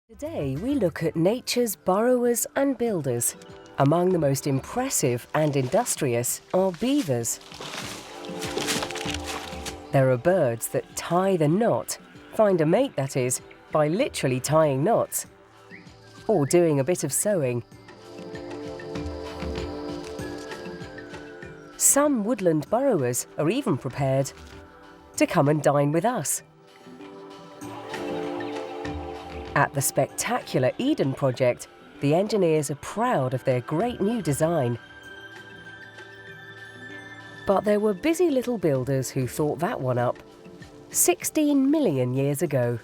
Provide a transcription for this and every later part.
Today we look at nature's burrowers and builders. Among the most impressive and industrious are beavers. There are birds that tie the knot, find a mate that is, by literally tying knots, or doing a bit of sewing. Some woodland burrowers are even prepared to come and dine with us. At the spectacular Eden project, the engineers are proud of their great new design. But there were busy little builders who thought that one up 16 million years ago.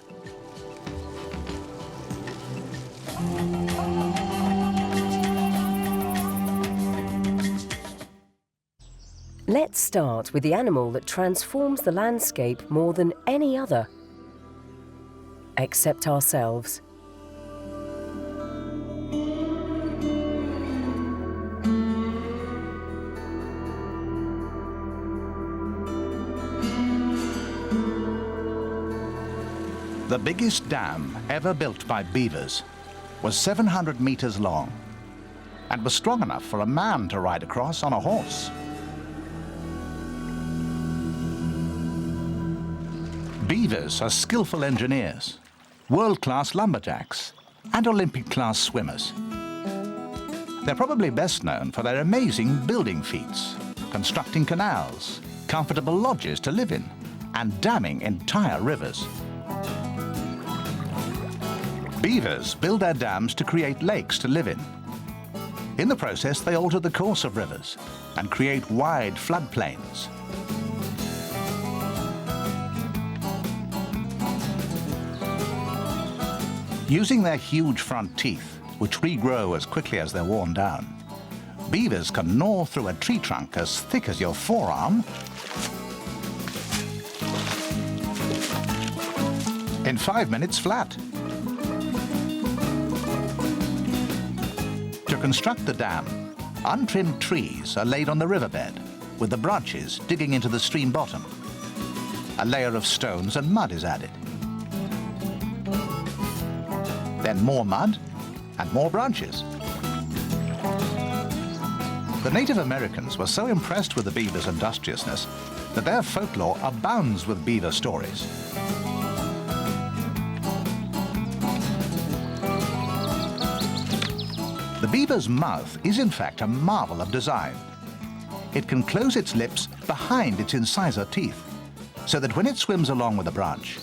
Let's start with the animal that transforms the landscape more than any other, except ourselves. The biggest dam ever built by beavers was 700 meters long and was strong enough for a man to ride across on a horse. Beavers are skillful engineers, world-class lumberjacks, and Olympic-class swimmers. They're probably best known for their amazing building feats, constructing canals, comfortable lodges to live in, and damming entire rivers. Beavers build their dams to create lakes to live in. In the process, they alter the course of rivers and create wide floodplains. Using their huge front teeth, which regrow as quickly as they're worn down, beavers can gnaw through a tree trunk as thick as your forearm in 5 minutes flat. To construct the dam, untrimmed trees are laid on the riverbed, with the branches digging into the stream bottom. A layer of stones and mud is added. Then more mud and more branches. The Native Americans were so impressed with the beaver's industriousness that their folklore abounds with beaver stories. The beaver's mouth is in fact a marvel of design. It can close its lips behind its incisor teeth, so that when it swims along with a branch,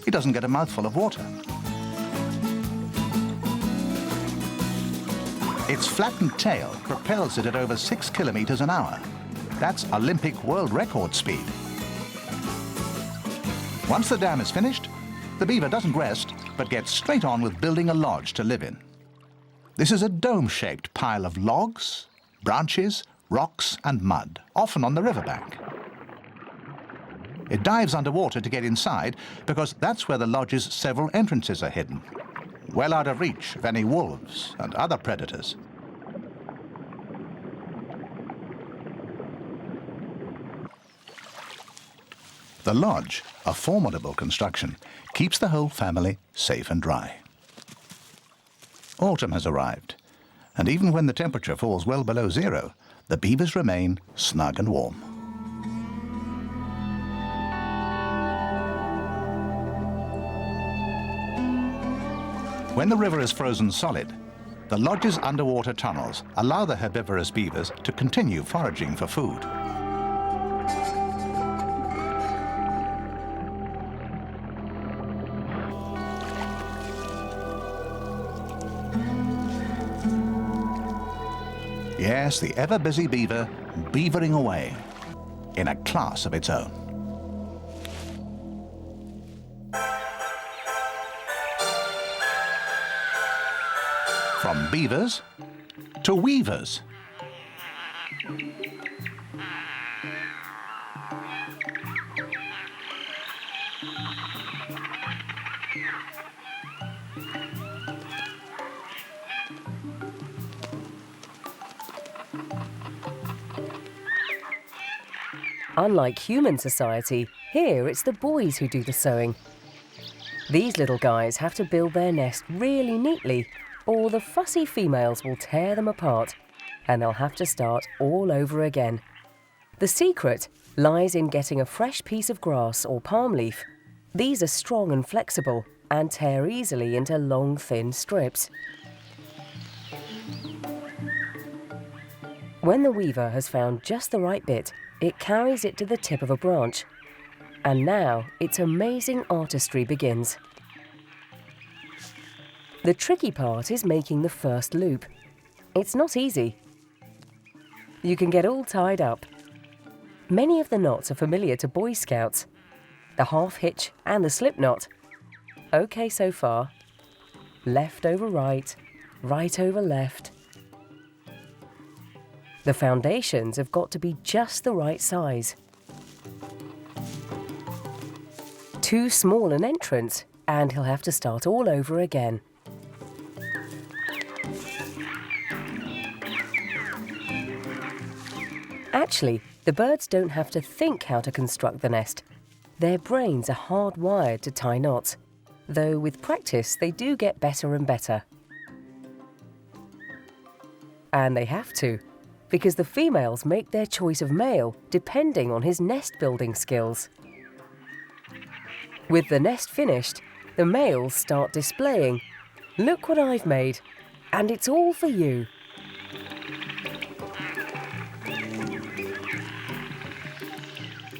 it doesn't get a mouthful of water. Its flattened tail propels it at over 6 kilometers an hour. That's Olympic world record speed. Once the dam is finished, the beaver doesn't rest, but gets straight on with building a lodge to live in. This is a dome-shaped pile of logs, branches, rocks, and mud, often on the riverbank. It dives underwater to get inside because that's where the lodge's several entrances are hidden, well out of reach of any wolves and other predators. The lodge, a formidable construction, keeps the whole family safe and dry. Autumn has arrived, and even when the temperature falls well below zero, the beavers remain snug and warm. When the river is frozen solid, the lodge's underwater tunnels allow the herbivorous beavers to continue foraging for food. Yes, the ever-busy beaver beavering away in a class of its own. From beavers to weavers. Unlike human society, here it's the boys who do the sewing. These little guys have to build their nest really neatly, or the fussy females will tear them apart, and they'll have to start all over again. The secret lies in getting a fresh piece of grass or palm leaf. These are strong and flexible and tear easily into long, thin strips. When the weaver has found just the right bit, it carries it to the tip of a branch. And now its amazing artistry begins. The tricky part is making the first loop. It's not easy. You can get all tied up. Many of the knots are familiar to Boy Scouts. The half hitch and the slip knot. Okay so far. Left over right, right over left. The foundations have got to be just the right size. Too small an entrance, and he'll have to start all over again. Actually, the birds don't have to think how to construct the nest. Their brains are hardwired to tie knots, though with practice they do get better and better. And they have to, because the females make their choice of male depending on his nest-building skills. With the nest finished, the males start displaying, "Look what I've made, and it's all for you."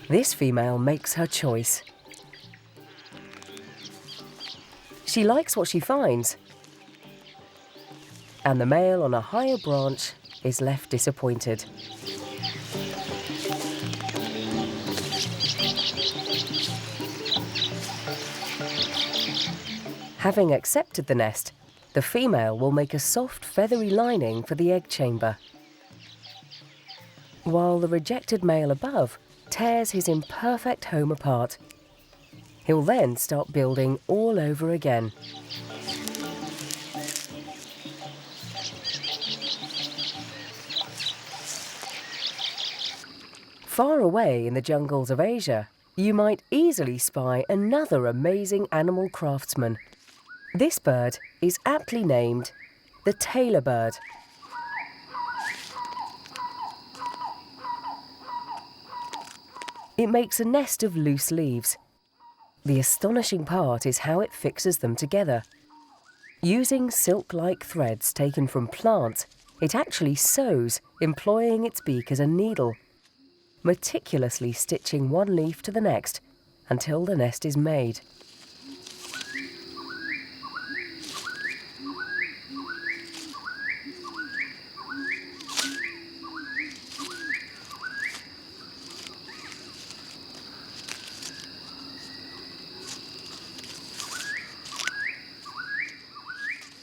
This female makes her choice. She likes what she finds, and the male on a higher branch is left disappointed. Having accepted the nest, the female will make a soft feathery lining for the egg chamber, while the rejected male above tears his imperfect home apart. He'll then start building all over again. Far away in the jungles of Asia, you might easily spy another amazing animal craftsman. This bird is aptly named the tailor bird. It makes a nest of loose leaves. The astonishing part is how it fixes them together. Using silk-like threads taken from plants, it actually sews, employing its beak as a needle, meticulously stitching one leaf to the next until the nest is made.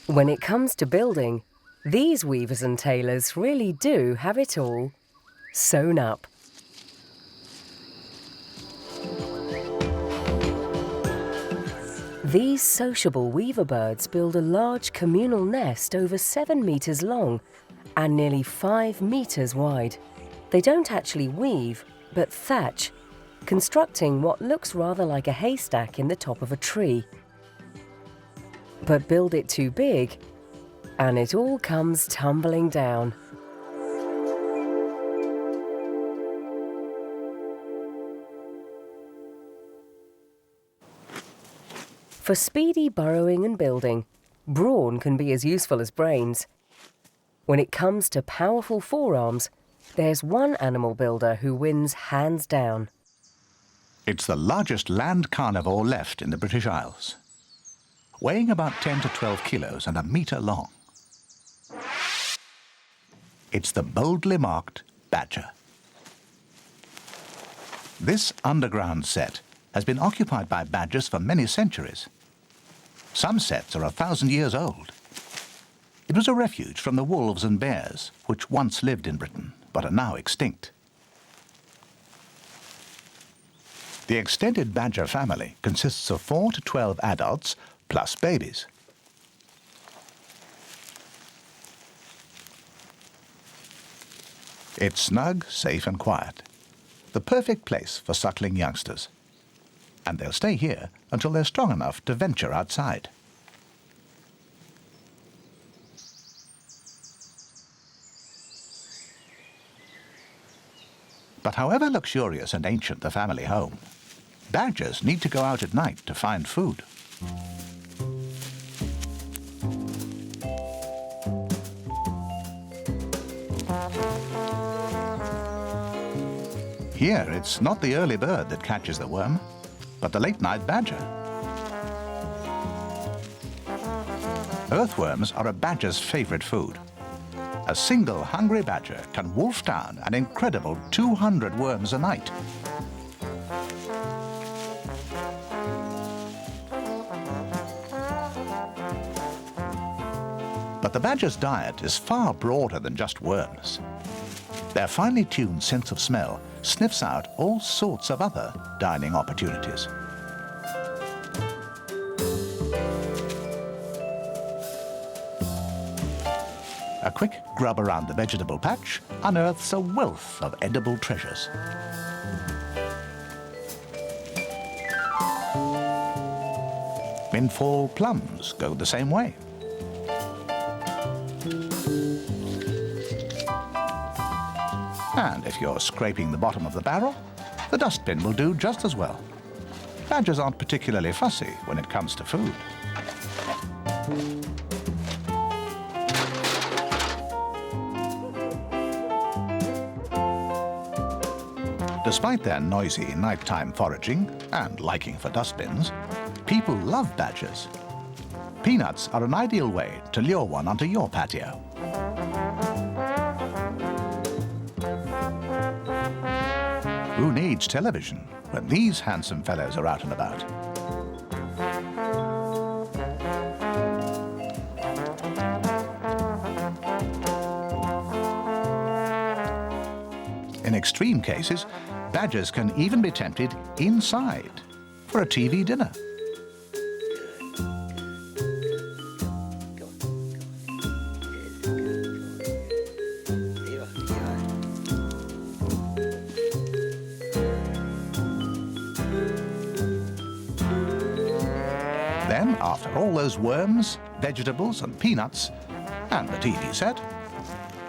When it comes to building, these weavers and tailors really do have it all sewn up. These sociable weaver birds build a large communal nest over 7 meters long and nearly 5 meters wide. They don't actually weave, but thatch, constructing what looks rather like a haystack in the top of a tree. But build it too big, and it all comes tumbling down. For speedy burrowing and building, brawn can be as useful as brains. When it comes to powerful forearms, there's one animal builder who wins hands down. It's the largest land carnivore left in the British Isles, weighing about 10 to 12 kilos and a metre long. It's the boldly marked badger. This underground set has been occupied by badgers for many centuries. Some sets are 1,000 years old. It was a refuge from the wolves and bears, which once lived in Britain, but are now extinct. The extended badger family consists of 4 to 12 adults plus babies. It's snug, safe and quiet, the perfect place for suckling youngsters. and they'll stay here until they're strong enough to venture outside. But however luxurious and ancient the family home, badgers need to go out at night to find food. Here, it's not the early bird that catches the worm, but the late-night badger. Earthworms are a badger's favorite food. A single hungry badger can wolf down an incredible 200 worms a night. But the badger's diet is far broader than just worms. Their finely tuned sense of smell sniffs out all sorts of other dining opportunities. A quick grub around the vegetable patch unearths a wealth of edible treasures. Windfall plums go the same way. And if you're scraping the bottom of the barrel, the dustbin will do just as well. Badgers aren't particularly fussy when it comes to food. Despite their noisy nighttime foraging and liking for dustbins, people love badgers. Peanuts are an ideal way to lure one onto your patio. Who needs television when these handsome fellows are out and about? In extreme cases, badgers can even be tempted inside for a TV dinner. Then, after all those worms, vegetables and peanuts, and the TV set,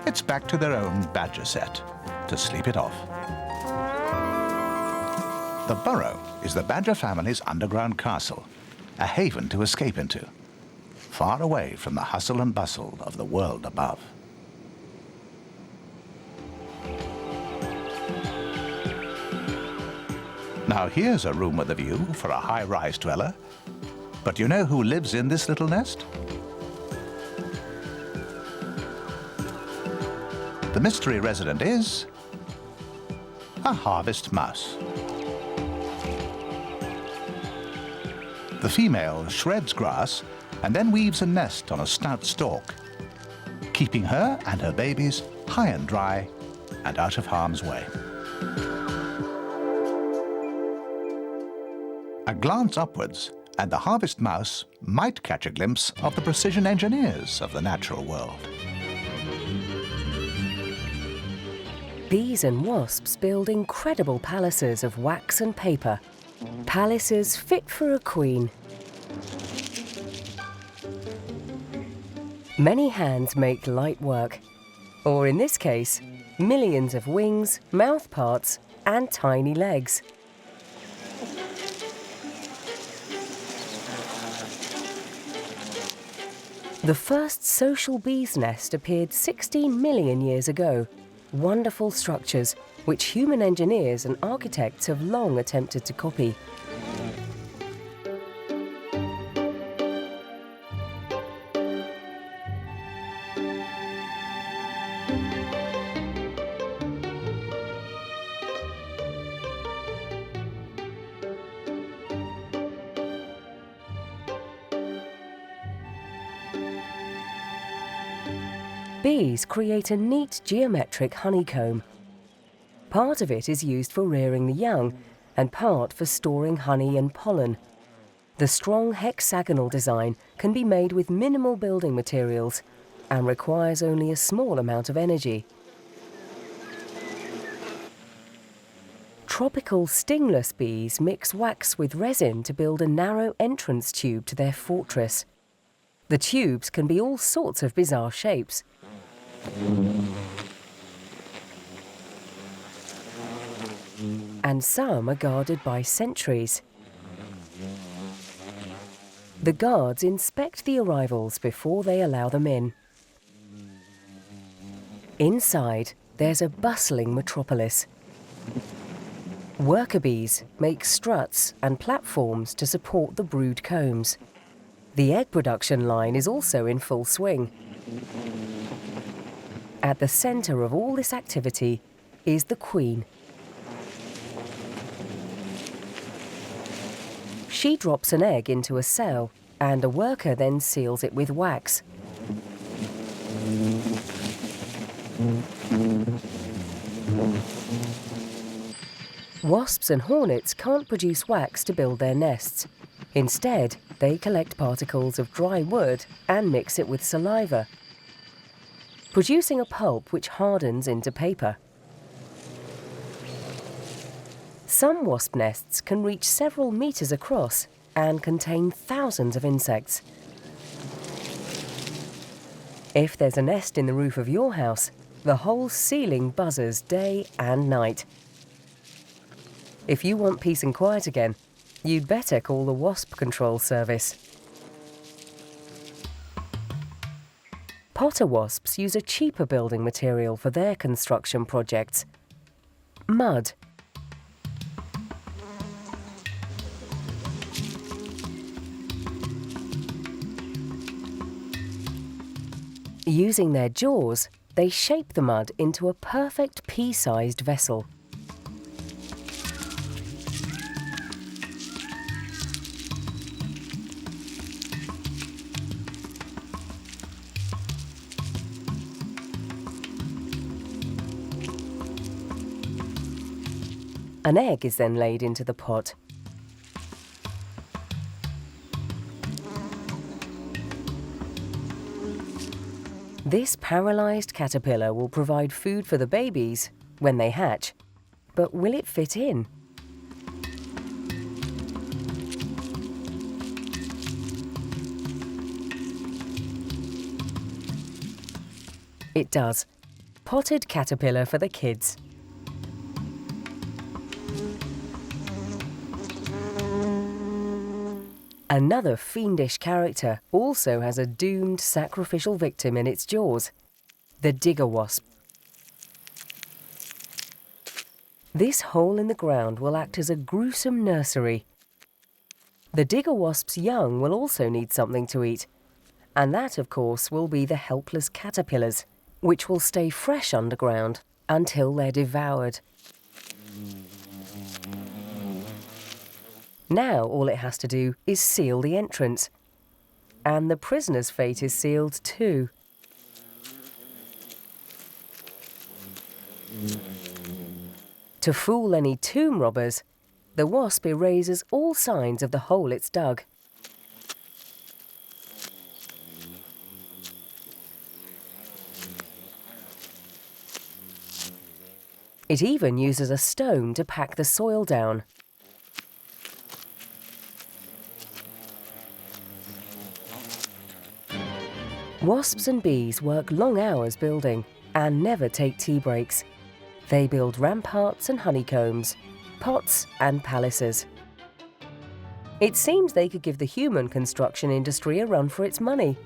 it's back to their own badger set to sleep it off. The burrow is the badger family's underground castle, a haven to escape into, far away from the hustle and bustle of the world above. Now here's a room with a view for a high-rise dweller. But you know who lives in this little nest? The mystery resident is a harvest mouse. The female shreds grass and then weaves a nest on a stout stalk, keeping her and her babies high and dry and out of harm's way. A glance upwards and the harvest mouse might catch a glimpse of the precision engineers of the natural world. Bees and wasps build incredible palaces of wax and paper. Palaces fit for a queen. Many hands make light work, or in this case, millions of wings, mouth parts, and tiny legs. The first social bee's nest appeared 16 million years ago. Wonderful structures which human engineers and architects have long attempted to copy. Bees create a neat geometric honeycomb. Part of it is used for rearing the young, and part for storing honey and pollen. The strong hexagonal design can be made with minimal building materials and requires only a small amount of energy. Tropical stingless bees mix wax with resin to build a narrow entrance tube to their fortress. The tubes can be all sorts of bizarre shapes. And some are guarded by sentries. The guards inspect the arrivals before they allow them in. Inside, there's a bustling metropolis. Worker bees make struts and platforms to support the brood combs. The egg production line is also in full swing. At the centre of all this activity is the queen. She drops an egg into a cell, and a worker then seals it with wax. Wasps and hornets can't produce wax to build their nests. Instead, they collect particles of dry wood and mix it with saliva, producing a pulp which hardens into paper. Some wasp nests can reach several meters across and contain thousands of insects. If there's a nest in the roof of your house, the whole ceiling buzzes day and night. If you want peace and quiet again, you'd better call the wasp control service. Potter wasps use a cheaper building material for their construction projects: mud. Using their jaws, they shape the mud into a perfect pea-sized vessel. An egg is then laid into the pot. This paralysed caterpillar will provide food for the babies when they hatch. But will it fit in? It does. Potted caterpillar for the kids. Another fiendish character also has a doomed sacrificial victim in its jaws: the digger wasp. This hole in the ground will act as a gruesome nursery. The digger wasp's young will also need something to eat, and that, of course, will be the helpless caterpillars, which will stay fresh underground until they're devoured. Now all it has to do is seal the entrance. And the prisoner's fate is sealed too. To fool any tomb robbers, the wasp erases all signs of the hole it's dug. It even uses a stone to pack the soil down. Wasps and bees work long hours building and never take tea breaks. They build ramparts and honeycombs, pots and palaces. It seems they could give the human construction industry a run for its money.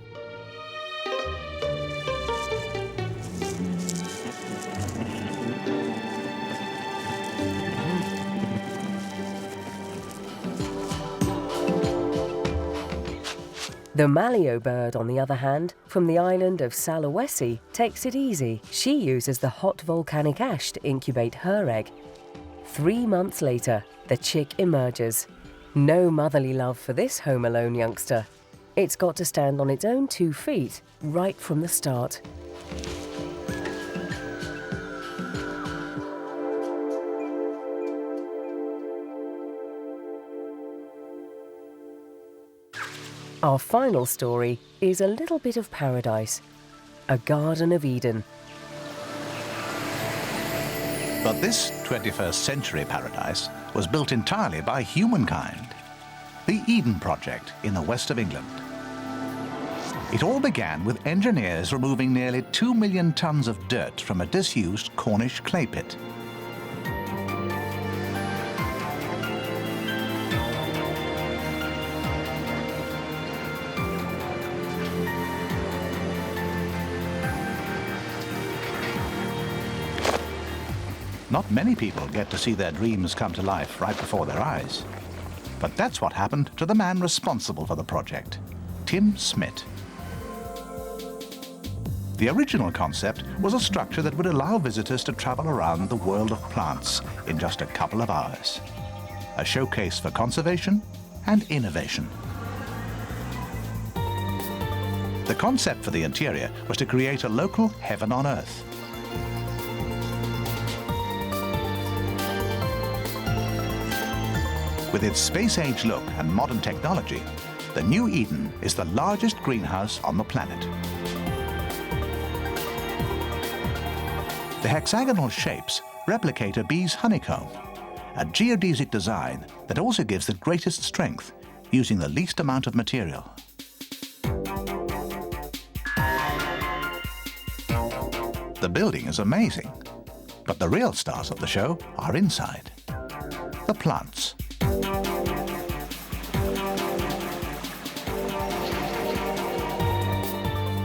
The maleo bird, on the other hand, from the island of Sulawesi, takes it easy. She uses the hot volcanic ash to incubate her egg. 3 months later, the chick emerges. No motherly love for this home alone youngster. It's got to stand on its own 2 feet right from the start. Our final story is a little bit of paradise, a Garden of Eden. But this 21st century paradise was built entirely by humankind. The Eden Project in the west of England. It all began with engineers removing nearly 2 million tons of dirt from a disused Cornish clay pit. Not many people get to see their dreams come to life right before their eyes. But that's what happened to the man responsible for the project, Tim Smith. The original concept was a structure that would allow visitors to travel around the world of plants in just a couple of hours. A showcase for conservation and innovation. The concept for the interior was to create a local heaven on earth. With its space-age look and modern technology, the new Eden is the largest greenhouse on the planet. The hexagonal shapes replicate a bee's honeycomb, a geodesic design that also gives the greatest strength, using the least amount of material. The building is amazing, but the real stars of the show are inside. The plants.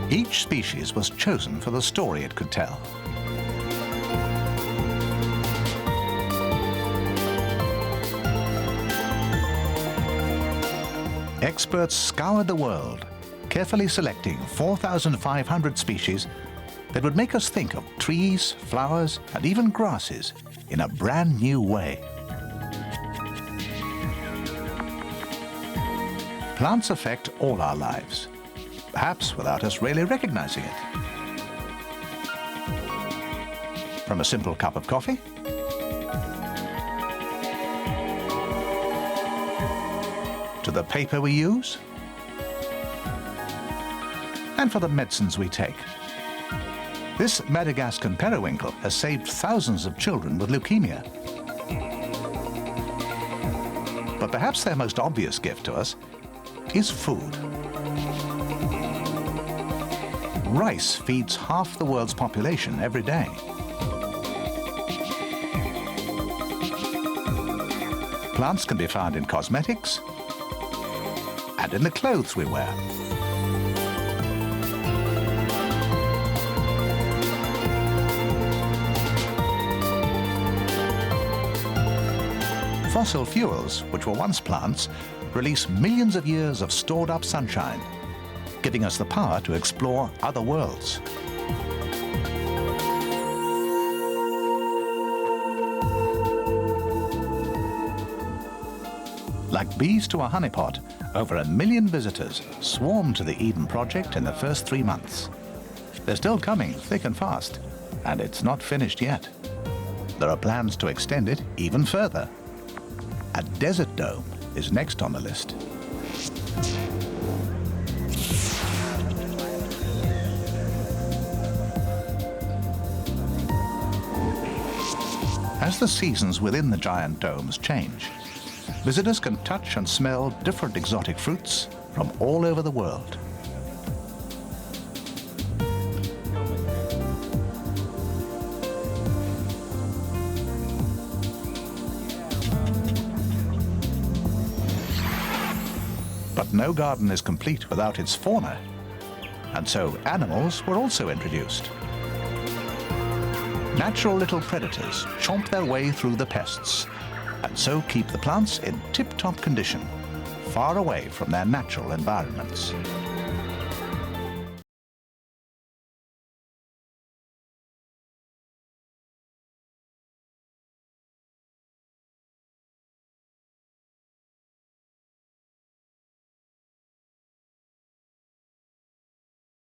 Each species was chosen for the story it could tell. Experts scoured the world, carefully selecting 4,500 species that would make us think of trees, flowers, and even grasses in a brand new way. Plants affect all our lives, perhaps without us really recognizing it. From a simple cup of coffee to the paper we use, and for the medicines we take. This Madagascan periwinkle has saved thousands of children with leukemia. But perhaps their most obvious gift to us is food. Rice feeds half the world's population every day. Plants can be found in cosmetics and in the clothes we wear. Fossil fuels, which were once plants, release millions of years of stored-up sunshine, giving us the power to explore other worlds. Like bees to a honeypot, over 1 million visitors swarmed to the Eden Project in the first 3 months. They're still coming thick and fast, and it's not finished yet. There are plans to extend it even further. A desert dome is next on the list. As the seasons within the giant domes change, visitors can touch and smell different exotic fruits from all over the world. But no garden is complete without its fauna, and so animals were also introduced. Natural little predators chomp their way through the pests, and so keep the plants in tip-top condition, far away from their natural environments.